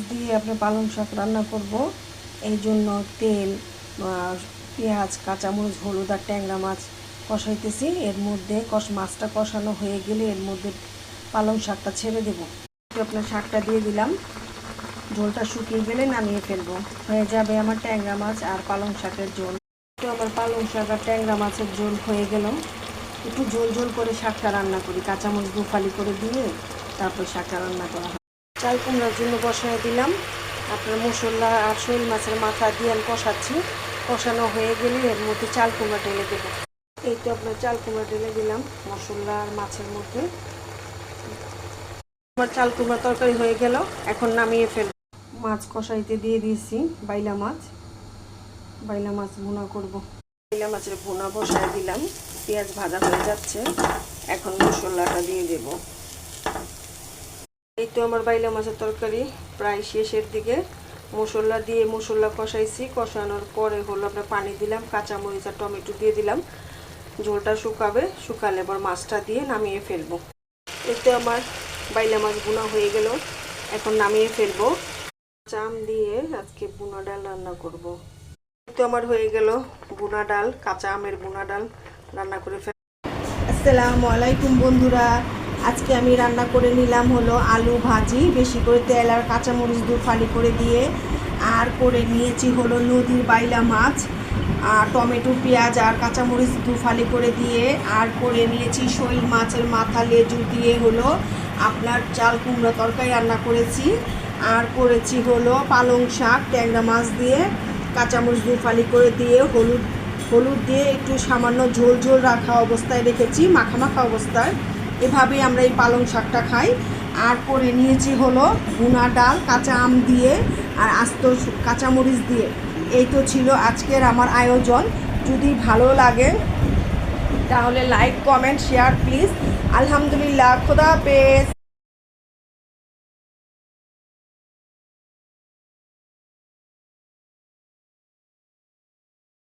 দিয়ে আপনি পালং শাক রান্না করব। এই জন্য তেল, পেঁয়াজ, কাঁচামরিচ, হলুদ আর ট্যাংরা মাছ কষাইতেছি। এর মধ্যে মাছটা কষানো হয়ে গেলে এর মধ্যে পালং শাকটা ছেড়ে দেব। আপনার শাকটা দিয়ে দিলাম। ঝোলটা শুকিয়ে গেলে নামিয়ে ফেলবো। হয়ে যাবে আমার ট্যাংরা মাছ আর পালং শাকের ঝোল। তো আমার পালং শাক আর ট্যাংরা মাছের ঝোল হয়ে গেল। একটু ঝোল ঝোল করে শাকটা রান্না করি, কাঁচামরিচ দুফালি করে দিয়ে তারপর শাকটা রান্না করা হয়। চাল কুমড়ার জন্য বসায় দিলাম। আপনার মশলা আর শোল মাছের মাথা দিয়ে আমি কষাচ্ছি। কষানো হয়ে গেলে এর মধ্যে চাল কুমড়া ঢেলে দেবো। এই তো আপনার চাল কুমড়া ঢেলে দিলাম মশলা আর মাছের মধ্যে। আমার চাল কুমড়া তরকারি হয়ে গেল, এখন নামিয়ে ফেলব। মাছ কষাইতে দিয়ে দিয়েছি বাইলা মাছ ভুনা করব। বাইলা মাছের ভুনা বসায় দিলাম। পেঁয়াজ ভাজা হয়ে যাচ্ছে, এখন মশলাটা দিয়ে দেব। এই তো আমার বাইলা মাছের তরকারি প্রায় শেষের দিকে। মশলা কষাইছি। কষানোর পরে হলো আপনার পানি দিলাম, কাঁচামরিচ আর টমেটো দিয়ে দিলাম। ঝোলটা শুকালে আবার মাছটা দিয়ে নামিয়ে ফেলবো। এই তো আমার বাইলা মাছ ভুনা হয়ে গেল, এখন নামিয়ে ফেলবো। চাম দিয়ে আজকে ভুনা ডাল রান্না করব। এই তো আমার হয়ে গেল ভুনা ডাল, কাঁচা আমের ভুনা ডাল রান্না করে ফেল। আসসালামু আলাইকুম বন্ধুরা, আজকে আমি রান্না করে নিলাম হলো আলু ভাজি, বেশি করে তেল আর কাঁচামরিচ ফালি করে দিয়ে। আর করে নিয়েছি হলো নদীর বাইলা মাছ, আর টমেটো, পেঁয়াজ আর কাঁচামরিচ ফালি করে দিয়ে। আর করে নিয়েছি শোল মাছের মাথা লেজু দিয়ে হলো আপনার চাল কুমড়া তরকারি রান্না করেছি। আর করেছি হলো পালং শাক ট্যাংরা মাছ দিয়ে কাঁচামরিচ ফালি করে দিয়ে হলুদ দিয়ে একটু সামান্য ঝোল ঝোল রাখা অবস্থায় রেখেছি, মাখা অবস্থায়। এভাবেই আমরা এই পালং শাকটা খাই। আর করে নিয়েছি হলো ভুনা ডাল কাঁচা আম দিয়ে আর আস্ত কাঁচামরিচ দিয়ে। এই তো ছিল আজকের আমার আয়োজন। যদি ভালো লাগে তাহলে লাইক, কমেন্ট, শেয়ার প্লিজ। আলহামদুলিল্লাহ, খোদা হাফেজ।